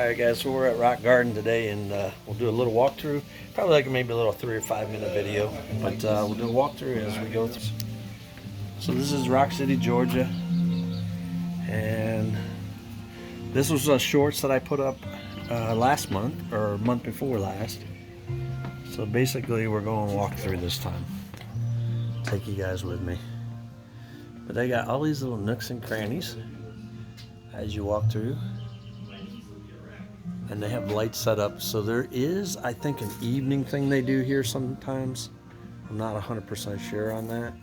Alright guys, so we're at Rock Garden today and we'll do a little walkthrough. Probably like maybe a little 3 or 5 minute video. But we'll do a walkthrough as we go through. So this is Rock City, Georgia. And this was shorts that I put up last month, or month before last. So basically we're going to walk through this time. Take you guys with me. But they got all these little nooks and crannies as you walk through. And they have lights set up, so there is, I think, an evening thing they do here sometimes. I'm not 100% sure on that.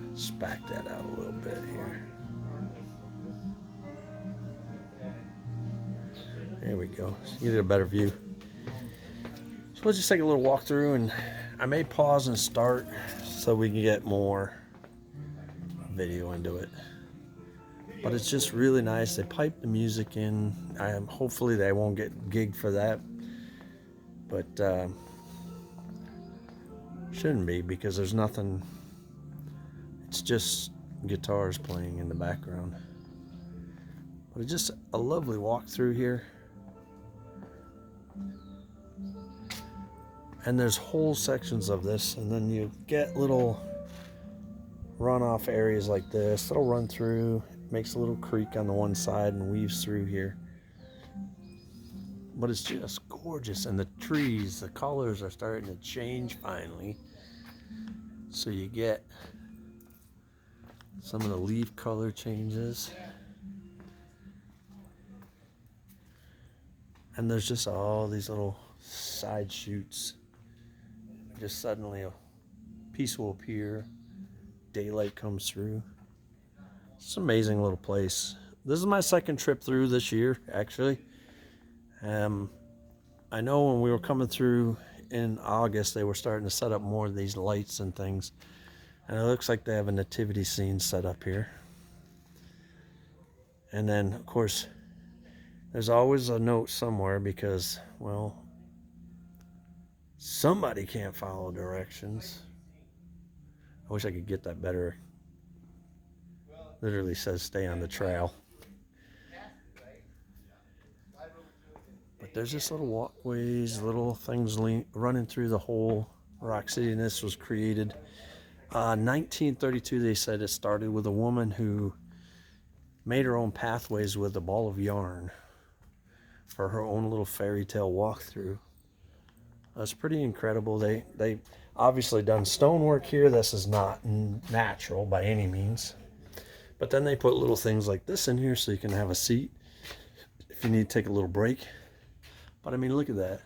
Let's back that out a little bit here. There we go, so you get a better view. So let's just take a little walk through, and I may pause and start so we can get more video into it. But it's just really nice. They pipe the music in. Hopefully they won't get gigged for that, but shouldn't be, because there's nothing. It's just guitars playing in the background. But it's just a lovely walk through here. And there's whole sections of this, and then you get little runoff areas like this that'll run through. Makes a little creek on the one side and weaves through here. But it's just gorgeous, and the trees, the colors are starting to change finally. So you get some of the leaf color changes. And there's just all these little side shoots. Just suddenly a piece will appear, daylight comes through. It's an amazing little place. This is my second trip through this year, actually. I know when we were coming through in August, they were starting to set up more of these lights and things. And it looks like they have a nativity scene set up here. And then, of course, there's always a note somewhere because, well, somebody can't follow directions. I wish I could get that better. Literally says stay on the trail. But there's just little walkways, little things running through the whole Rock City, and this was created 1932. They said it started with a woman who made her own pathways with a ball of yarn for her own little fairy tale walkthrough. That's pretty incredible. They obviously done stonework here. This is not natural by any means. But then they put little things like this in here so you can have a seat if you need to take a little break. But I mean, look at that.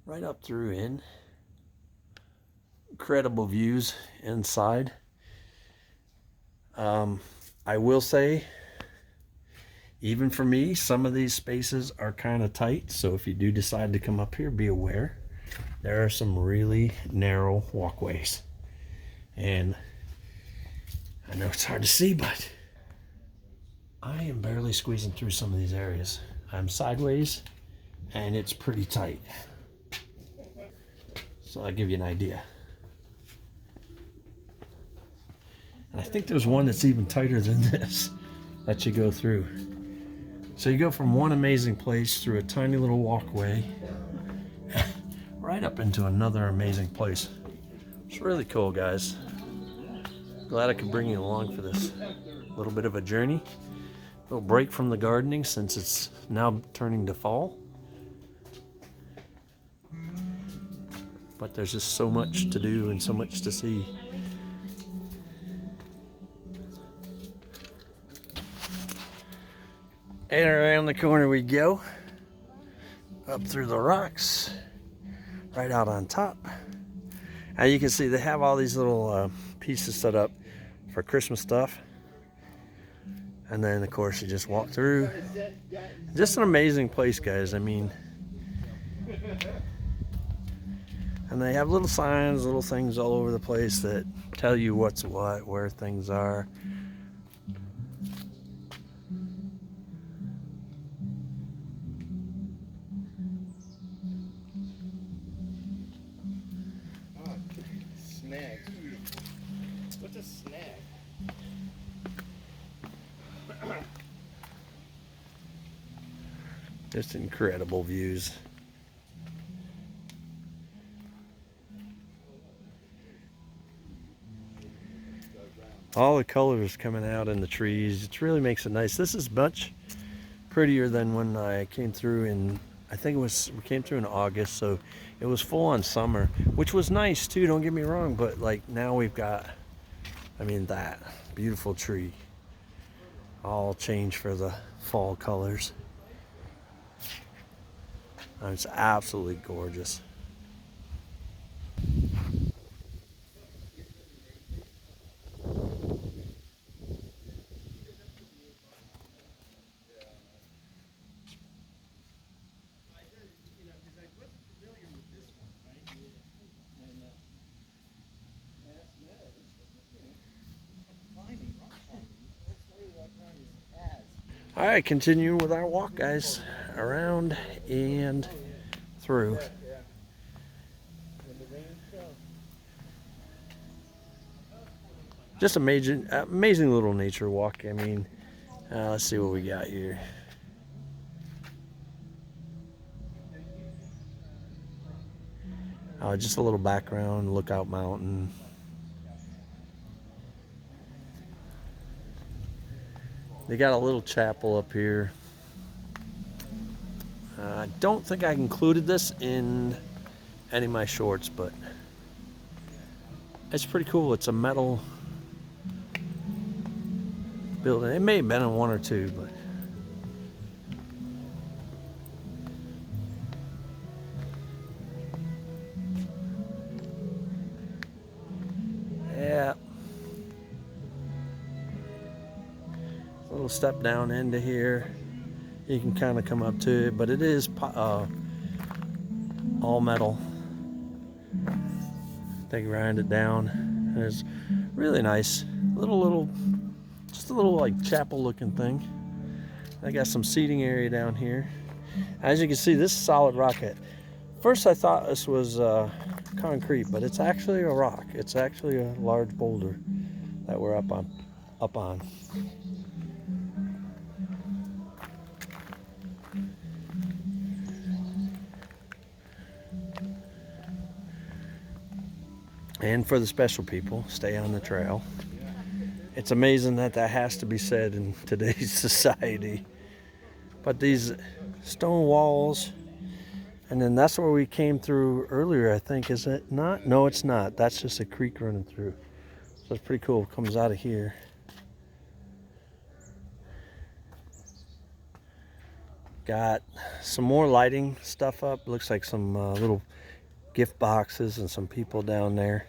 Right up through in. Incredible views inside. I will say, even for me, some of these spaces are kind of tight. So if you do decide to come up here, be aware. There are some really narrow walkways. And I know it's hard to see, but I am barely squeezing through some of these areas. I'm sideways, and it's pretty tight. So I'll give you an idea. And I think there's one that's even tighter than this that you go through. So you go from one amazing place through a tiny little walkway right up into another amazing place. It's really cool, guys. Glad I could bring you along for this little bit of a journey. A little break from the gardening since it's now turning to fall. But there's just so much to do and so much to see. And around the corner we go. Up through the rocks. Right out on top. Now you can see they have all these little pieces set up for Christmas stuff. And then of course you just walk through. Just an amazing place, guys. I mean, and they have little signs, little things all over the place that tell you what's what, where things are. Snag. What's a snag? Just incredible views. All the colors coming out in the trees. It really makes it nice. This is much prettier than when I came through in, I think we came through in August, so it was full on summer, which was nice too, don't get me wrong, but like now we've got, I mean, that beautiful tree all changed for the fall colors. It's absolutely gorgeous. All right, continuing with our walk, guys, around and through. Just amazing, amazing little nature walk. I mean, let's see what we got here. Just a little background, Lookout Mountain. They got a little chapel up here. I don't think I included this in any of my shorts, but it's pretty cool. It's a metal building. It may have been in one or two, but yeah. A little step down into here. You can kind of come up to it, but it is all metal. They grind it down. And it's really nice. Just a little like chapel looking thing. I got some seating area down here. As you can see, this is solid rock. First I thought this was concrete, but it's actually a rock. It's actually a large boulder that we're up on. And for the special people, stay on the trail. It's amazing that has to be said in today's society. But these stone walls, and then that's where we came through earlier, I think. Is it not? No, it's not. That's just a creek running through. So it's pretty cool. It comes out of here. Got some more lighting stuff up. Looks like some little gift boxes and some people down there.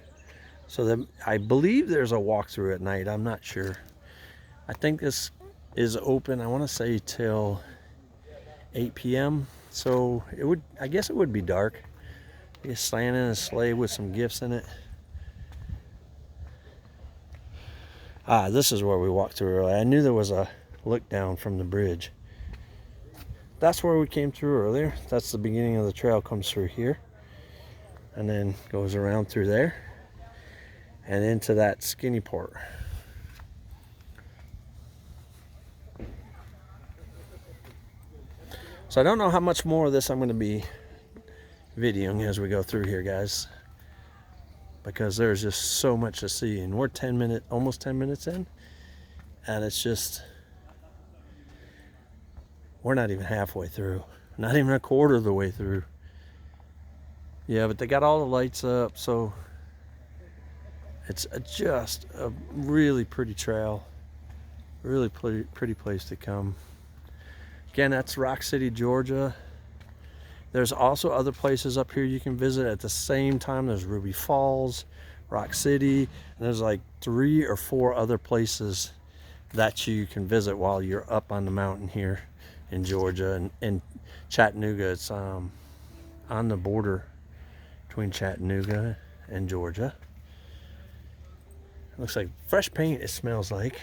So I believe there's a walkthrough at night. I'm not sure. I think this is open, I want to say till 8 p.m. So I guess it would be dark. Just slaying in a sleigh with some gifts in it. This is where we walked through earlier. I knew there was a look down from the bridge. That's where we came through earlier. That's the beginning of the trail, comes through here. And then goes around through there. And into that skinny part. So I don't know how much more of this I'm going to be videoing as we go through here, guys, because there's just so much to see, and we're almost 10 minutes in, and it's just, we're not even halfway through, not even a quarter of the way through. Yeah, but they got all the lights up, so it's just a really pretty trail, really pretty place to come. Again, that's Rock City, Georgia. There's also other places up here you can visit at the same time. There's Ruby Falls, Rock City, and there's like 3 or 4 other places that you can visit while you're up on the mountain here in Georgia. And Chattanooga, it's on the border between Chattanooga and Georgia. Looks like fresh paint, it smells like.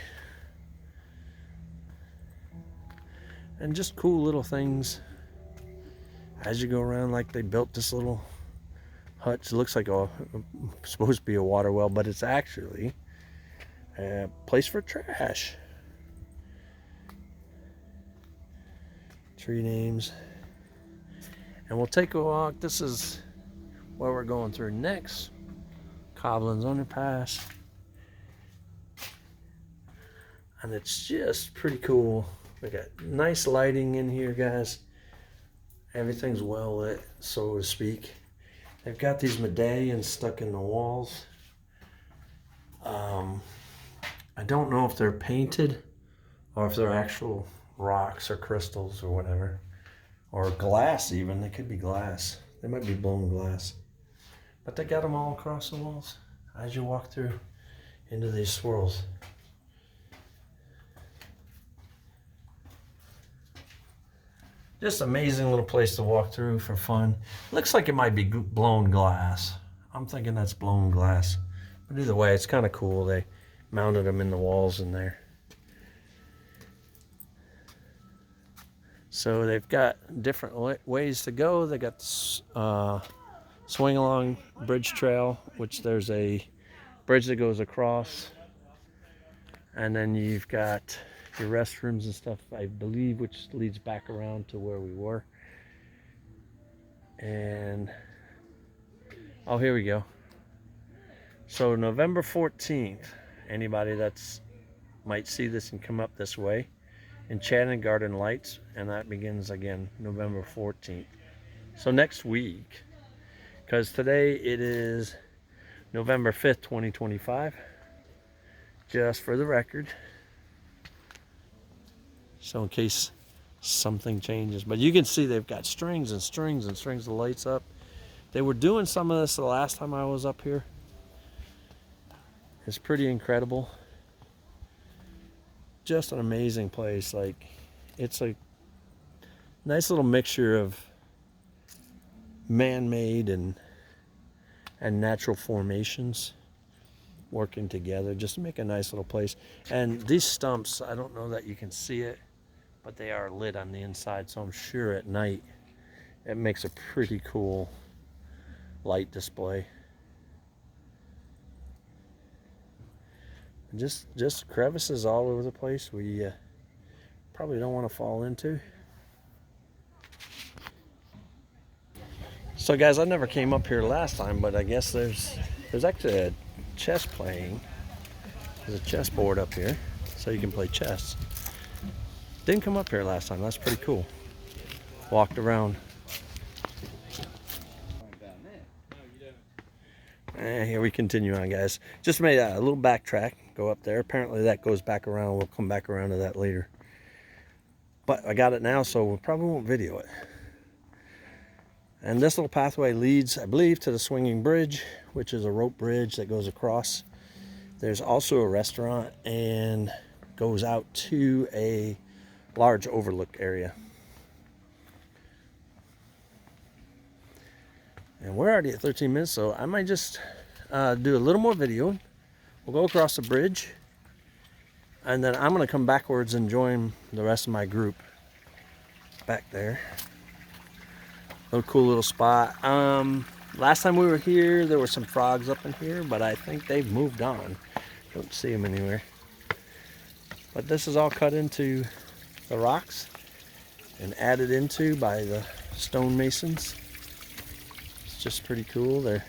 And just cool little things as you go around. Like they built this little hut. It looks like supposed to be a water well, but it's actually a place for trash. street names. And we'll take a walk. This is where we're going through next. Coblin's Underpass. And it's just pretty cool. We got nice lighting in here, guys. Everything's well lit, so to speak. They've got these medallions stuck in the walls. I don't know if they're painted or if they're actual rocks or crystals or whatever. Or glass even. They could be glass. They might be blown glass. But they got them all across the walls as you walk through into these swirls. Just amazing little place to walk through for fun. Looks like it might be blown glass. I'm thinking that's blown glass. But either way, it's kind of cool. They mounted them in the walls in there. So they've got different ways to go. They got Swing Along Bridge Trail, which there's a bridge that goes across. And then you've got your restrooms and stuff, I believe, which leads back around to where we were. And oh, here we go. So November 14th, anybody that's might see this and come up this way, Enchanted Garden Lights, and that begins again November 14th. So next week, because today it is November 5th, 2025, just for the record. So in case something changes. But you can see they've got strings and strings and strings of lights up. They were doing some of this the last time I was up here. It's pretty incredible. Just an amazing place. Like, it's a nice little mixture of man-made and natural formations working together just to make a nice little place. And these stumps, I don't know that you can see it, but they are lit on the inside, so I'm sure at night it makes a pretty cool light display. And just crevices all over the place we probably don't want to fall into. So guys, I never came up here last time, but I guess there's actually a chess playing. There's a chessboard up here, so you can play chess. Didn't come up here last time. That's pretty cool. Walked around. Here we continue on, guys. Just made a little backtrack. Go up there. Apparently that goes back around. We'll come back around to that later. But I got it now, so we probably won't video it. And this little pathway leads, I believe, to the Swinging Bridge, which is a rope bridge that goes across. There's also a restaurant and goes out to a large overlook area. And we're already at 13 minutes, so I might just do a little more video. We'll go across the bridge, and then I'm going to come backwards and join the rest of my group back there. Little cool little spot. Last time we were here, there were some frogs up in here, but I think they've moved on. Don't see them anywhere. But this is all cut into the rocks and added into by the stonemasons. It's just pretty cool. They're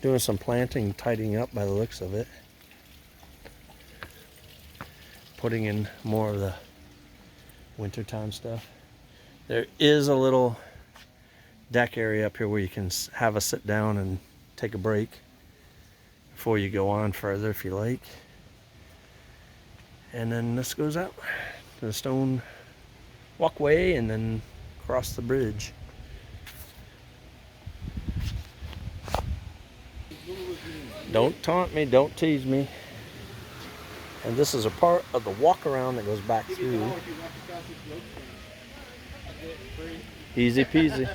doing some planting, tidying up by the looks of it. Putting in more of the wintertime stuff. There is a little deck area up here where you can have a sit down and take a break before you go on further if you like. And then this goes out to the stone walkway and then across the bridge. Don't taunt me, don't tease me. And this is a part of the walk around that goes back through. Easy peasy.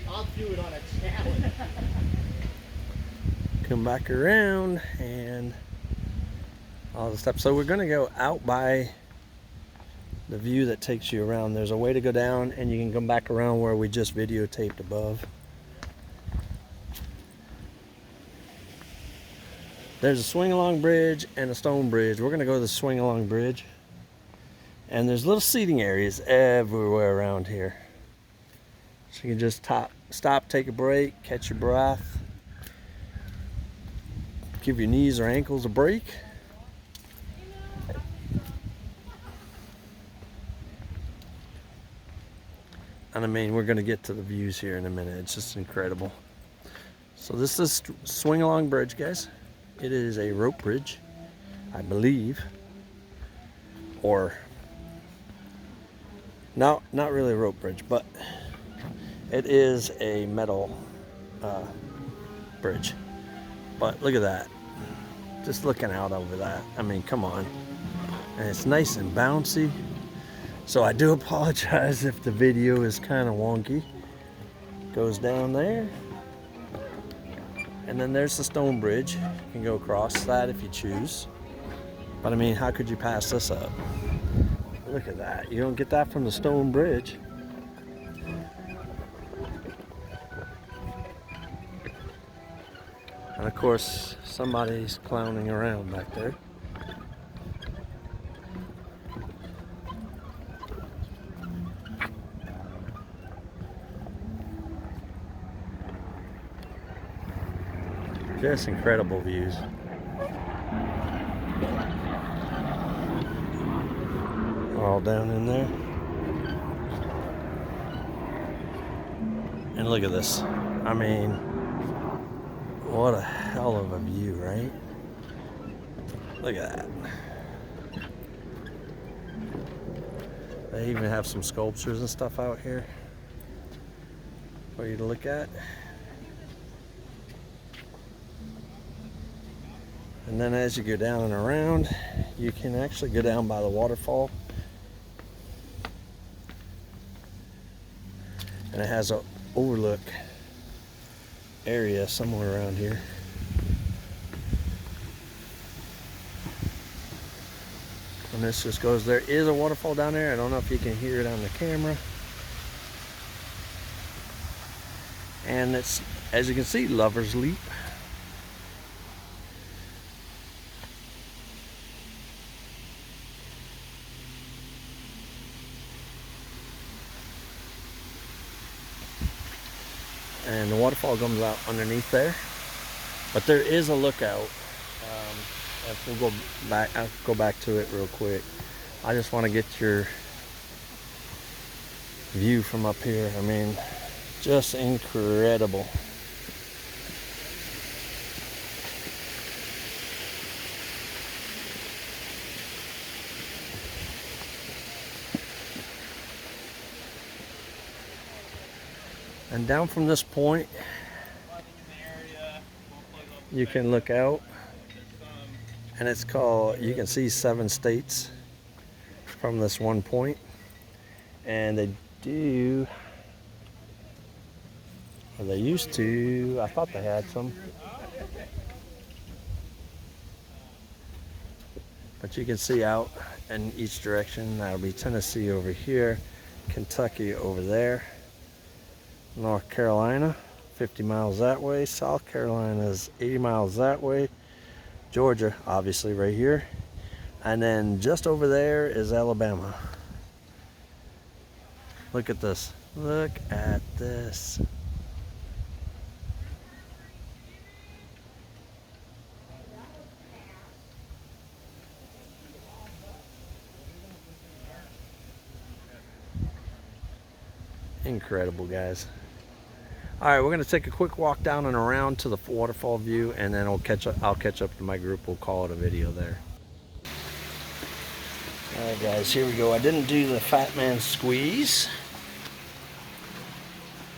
I'll do it on a challenge. Come back around and all the steps. So we're going to go out by the view that takes you around. There's a way to go down, and you can come back around where we just videotaped above. There's a swing along bridge and a stone bridge. We're going to go to the swing along bridge. And there's little seating areas everywhere around here. So you can just stop, take a break, catch your breath, give your knees or ankles a break. And I mean, we're gonna get to the views here in a minute. It's just incredible. So this is Swing Along Bridge, guys. It is a rope bridge, I believe. Or, no, not really a rope bridge, but it is a metal bridge. But look at that. Just looking out over that. I mean, come on. And it's nice and bouncy. So I do apologize if the video is kind of wonky. Goes down there. And then there's the stone bridge. You can go across that if you choose. But I mean, how could you pass this up? Look at that. You don't get that from the stone bridge. And of course, somebody's clowning around back there. Just incredible views. All down in there. And look at this. I mean, what a hell of a view, right? Look at that. They even have some sculptures and stuff out here for you to look at. And then as you go down and around, you can actually go down by the waterfall. And it has an overlook area somewhere around here. And this just goes, there is a waterfall down there. I don't know if you can hear it on the camera. And it's, as you can see, Lover's Leap. And the waterfall comes out underneath there, but there is a lookout. If we'll go back, I'll go back to it real quick. I just want to get your view from up here. I mean, just incredible. And down from this point, you can look out, and it's called, you can see 7 states from this one point. And they do, or they used to, I thought they had some. But you can see out in each direction. That'll be Tennessee over here, Kentucky over there, North Carolina 50 miles that way, South Carolina is 80 miles that way, Georgia obviously right here, and then just over there is Alabama. Look at this. Look at this. Incredible, guys. All right, we're gonna take a quick walk down and around to the waterfall view, and then I'll catch up to my group. We'll call it a video there. All right, guys, here we go. I didn't do the fat man squeeze.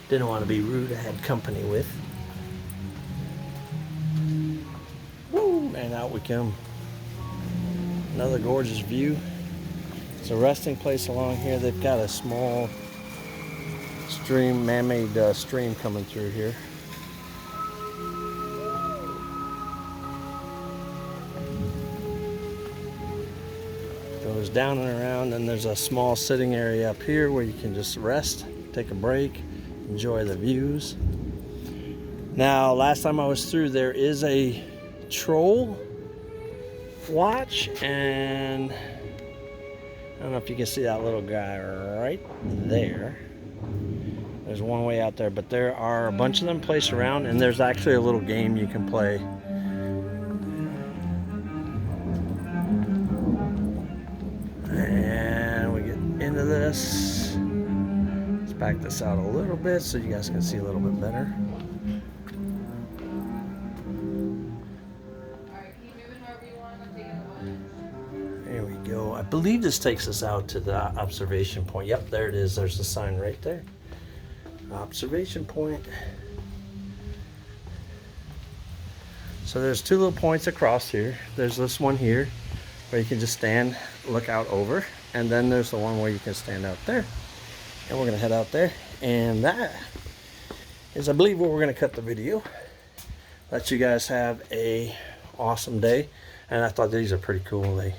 Didn't want to be rude. I had company with. Woo, man, out we come. Another gorgeous view. It's a resting place along here. They've got a small stream, man-made stream coming through here. Goes down and around, and there's a small sitting area up here where you can just rest, take a break, enjoy the views. Now, last time I was through, there is a troll watch, and don't know if you can see that little guy right there. There's one way out there, but there are a bunch of them placed around, and there's actually a little game you can play. And we get into this. Let's back this out a little bit so you guys can see a little bit better. There we go. I believe this takes us out to the observation point. Yep, there it is. There's the sign right there. Observation point. So there's two little points across here. There's this one here where you can just stand, look out over, and then there's the one where you can stand out there. And we're gonna head out there, and that is, I believe, where we're gonna cut the video. Let you guys have a awesome day. And I thought these are pretty cool. They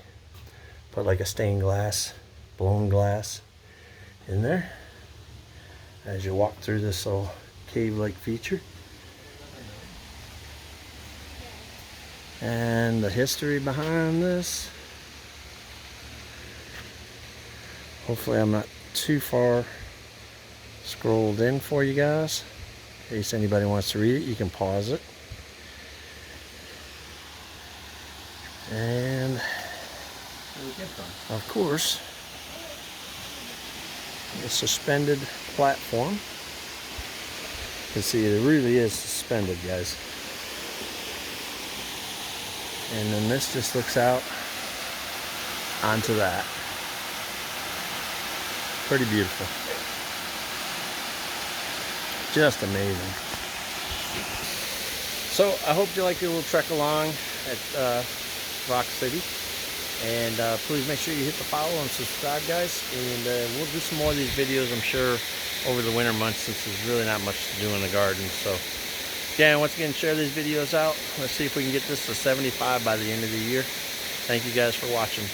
put like a stained glass, blown glass in there as you walk through this little cave-like feature. And the history behind this. Hopefully I'm not too far scrolled in for you guys. In case anybody wants to read it, you can pause it. And of course, the suspended platform. You can see it really is suspended, guys. And then this just looks out onto that. Pretty beautiful. Just amazing. So I hope you like your little trek along at Rock City. And please make sure you hit the follow and subscribe, guys. And we'll do some more of these videos, I'm sure, over the winter months, since there's really not much to do in the garden. So, again, once again, share these videos out. Let's see if we can get this to 75 by the end of the year. Thank you guys for watching.